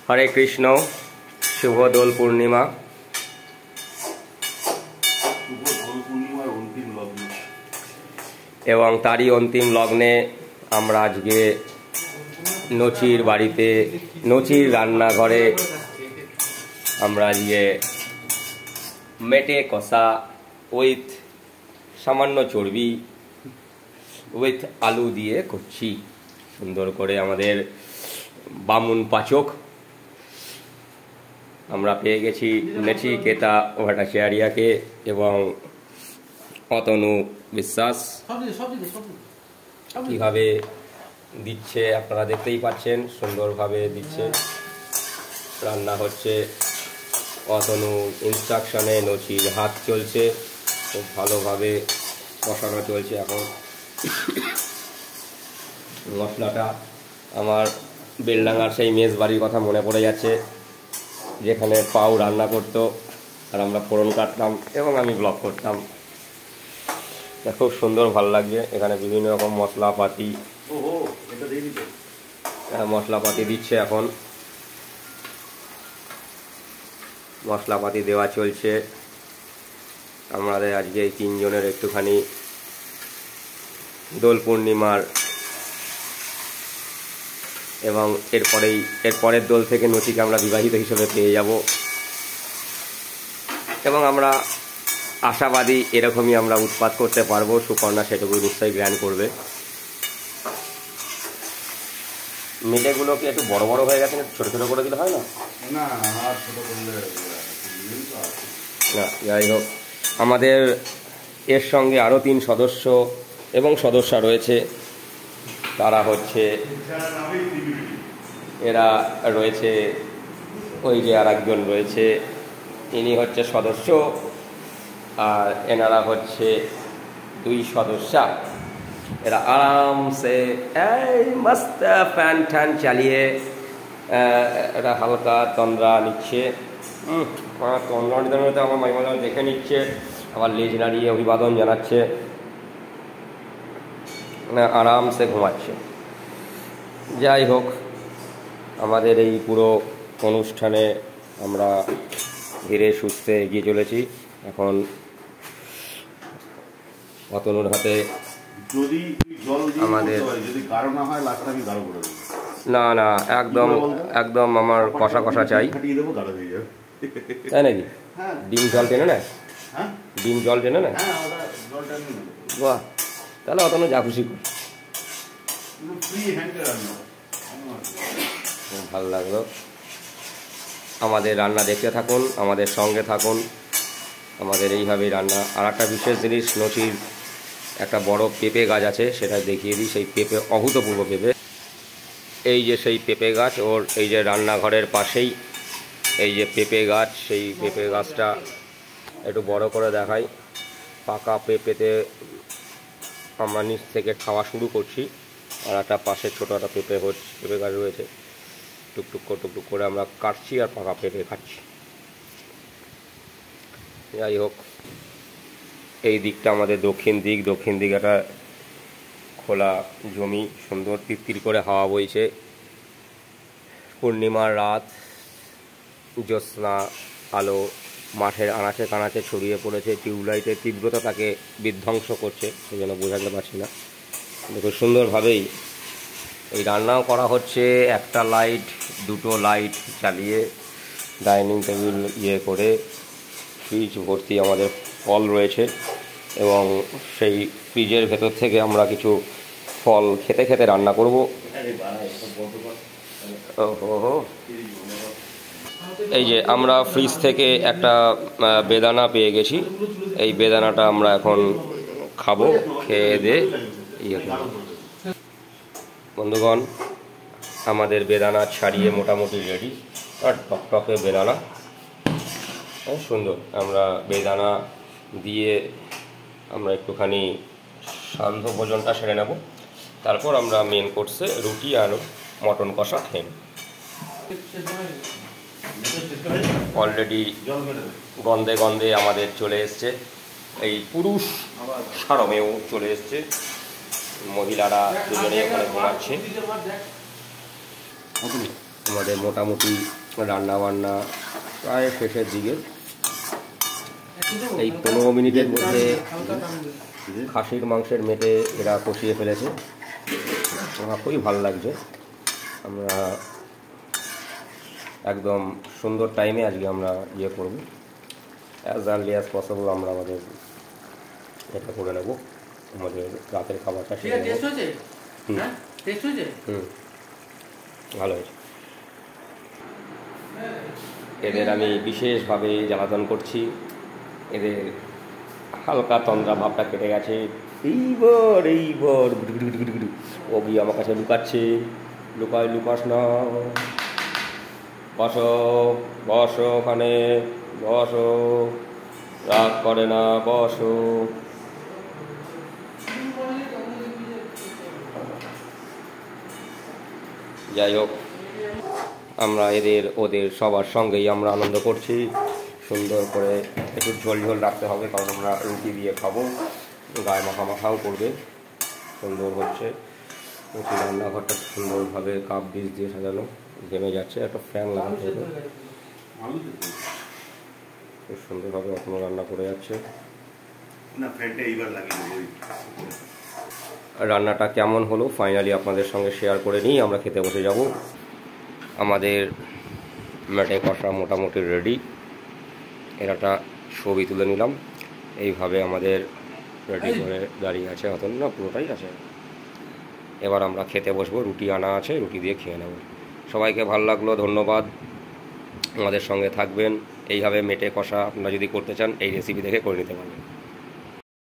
হরে কৃষ্ণ। শুভ দোল পূর্ণিমা এবং তারই অন্তিম লগ্নে আমরা আজকে নচির বাড়িতে, নচির রান্নাঘরে আমরা আজকে মেটে কষা উইথ সামান্য চর্বি উইথ আলু দিয়ে করছি। সুন্দর করে আমাদের বামুন পাচক আমরা পেয়ে গেছি নচিকেতা ভট্টাচার্যকে এবং অতনু বিশ্বাস। কীভাবে দিচ্ছে আপনারা দেখতেই পাচ্ছেন, সুন্দরভাবে দিচ্ছে। রান্না হচ্ছে অতনু ইনস্ট্রাকশনে, নচির হাত চলছে, খুব ভালোভাবে কষানো চলছে। এখন মশলাটা আমার বেলডাঙ্গার সেই মেস বাড়ির কথা মনে পড়ে যাচ্ছে, যেখানে পাউ রান্না করতো আর আমরা ফোড়ন কাটতাম এবং আমি ব্লগ করতাম। খুব সুন্দর ভালো লাগছে। এখানে বিভিন্ন রকম মশলাপাতি দিচ্ছে। এখন মশলাপাতি দেওয়া চলছে। আমাদের আজকে এই তিনজনের একটুখানি দোল পূর্ণিমার এবং এরপরের দোল থেকে নচিকে আমরা বিবাহিত হিসেবে পেয়ে যাব এবং আমরা আশাবাদী এরকমই আমরা উৎপাত করতে পারবো। সুকন্যা সেটুকু নিশ্চয়ই গ্র্যান্ড করবে। মেটেগুলোকে একটু বড় বড় হয়ে গেছে, ছোট ছোট করে দিলে হয় না? না, যাই হোক, আমাদের এর সঙ্গে আরও 3 সদস্য এবং সদস্যা রয়েছে। তারা হচ্ছে, এরা রয়েছে, ওই যে আর একজন রয়েছে, ইনি হচ্ছে সদস্য, আর এনারা হচ্ছে 2 সদস্যা। এরা আরামসে এই মস্ত ফ্যান ট্যান চালিয়ে এরা হালকা তন্দ্রা নিচ্ছে। তন্দ্রা নিতে নিতে আমার মাইমালা দেখে নিচ্ছে, আবার লেজ নাড়িয়ে অভিবাদন জানাচ্ছে, আরামসে ঘুমাচ্ছে। যাই হোক, আমাদের এই পুরো অনুষ্ঠানে আমরা ধীরে সুস্থে এগিয়ে চলেছি। এখন অতনুর হাতে আমাদের না না একদম একদম আমার কষা কষা চাই, তাই নাকি? ডিম জল টেনে নেয়, ডিম জল টেনে নেয়। বাহ, তাহলে অতনু যা খুশি। ভালো লাগলো। আমাদের রান্না দেখতে থাকুন, আমাদের সঙ্গে থাকুন, আমাদের এইভাবেই রান্না। আর একটা বিশেষ জিনিস, নচির একটা বড় পেঁপে গাছ আছে, সেটা দেখিয়ে দিই। সেই পেঁপে অভূতপূর্ব পেঁপে। এই যে সেই পেঁপে গাছ, ওর এই যে রান্নাঘরের পাশেই এই যে পেঁপে গাছ, সেই পেঁপে গাছটা একটু বড় করে দেখাই। পাকা পেঁপেতে আমরা নিচ থেকে খাওয়া শুরু করছি, আর একটা পাশে ছোটো একটা পেঁপে গাছ রয়েছে। টুকটুক করে আমরা কাটছি আর পাকা পেঁপে খাচ্ছি। যাই হোক, এই দিকটা আমাদের দক্ষিণ দিক একটা খোলা জমি, সুন্দর তিরতির করে হাওয়া বইছে। পূর্ণিমার রাত, জ্যোৎস্না আলো মাঠের আনাচে কানাচে ছড়িয়ে পড়েছে। টিউবলাইটের তীব্রতা তাকে বিধ্বংস করছে, সেই জন্য বোঝাতে পারছি না। খুব সুন্দরভাবেই এই রান্নাও করা হচ্ছে। একটা লাইট, 2টো লাইট চালিয়ে, ডাইনিং টেবিল করে, ফ্রিজ ভর্তি আমাদের ফল রয়েছে এবং সেই ফ্রিজের ভেতর থেকে আমরা কিছু ফল খেতে খেতে রান্না করব। এই যে আমরা ফ্রিজ থেকে একটা বেদানা পেয়ে গেছি, এই বেদানাটা আমরা এখন খাবো। খেয়ে দিয়ে বন্ধুগণ, আমাদের বেদানা ছাড়িয়ে মোটামুটি রেডি। আর টকটকে বেদানা, সুন্দর। আমরা বেদানা দিয়ে আমরা একটুখানি সান্ধ্য ভোজনটা সেরে নেব, তারপর আমরা মেন কোর্সে রুটি আর মটন কষা খেয়ে নেব। অলরেডি গন্ধে গন্ধে আমাদের চলে এসছে, এই পুরুষ সারমেও চলে এসছে। মহিলারা দুজনেই ওখানে ঘুমাচ্ছে। আমাদের মোটামুটি রান্না বান্না প্রায় শেষের দিকে। এই 15 মিনিটের মধ্যে খাসির মাংসের মেটে এরা কষিয়ে ফেলেছে। আমার খুবই ভালো লাগছে। আমরা একদম সুন্দর টাইমে আজকে আমরা ইয়ে করব, অ্যাজ আর্লি অ্যাজ পসিবল আমরা আমাদের এটা করে নেব, আমাদের রাতের খাবারটা সেরে নেব। ভালো হয়েছে। এদের আমি বিশেষভাবে জ্বালাতন করছি, এদের হালকা তন্দ্রা ভাবটা কেটে গেছে। এইবার ও গিয়ে আমার কাছে লুকাচ্ছে। লুকাস না, বসো বসো, ওখানে বসো, রাগ করে না, বসো। যাই হোক, আমরা ওদের সবার সঙ্গেই আমরা আনন্দ করছি। সুন্দর করে একটু ঝোল ঝোল রাখতে হবে, কারণ আমরা রুটি দিয়ে খাবো, গায়ে মাখাও করবে। সুন্দর হচ্ছে রান্নাঘরটা, সুন্দরভাবে কাপ ডিশ দিয়ে সাজানো, ঘেমে যাচ্ছে। একটা ফ্যান লাগানো হবে, খুব সুন্দরভাবে এখনো রান্না করে যাচ্ছে। রান্নাটা কেমন হলো ফাইনালি আপনাদের সঙ্গে শেয়ার করে নিই, আমরা খেতে বসে যাব। আমাদের মেটে কষা মোটামুটি রেডি। এর একটা ছবি তুলে নিলাম। এইভাবে আমাদের রেডি করে দাঁড়িয়ে আছে, হয়তো না পুরোটাই আছে। এবার আমরা খেতে বসবো, রুটি আনা আছে, রুটি দিয়ে খেয়ে নেব। সবাইকে ভালো লাগলো, ধন্যবাদ। আমাদের সঙ্গে থাকবেন। এইভাবে মেটে কষা আপনারা যদি করতে চান এই রেসিপি দেখে করে নিতে পারবেন।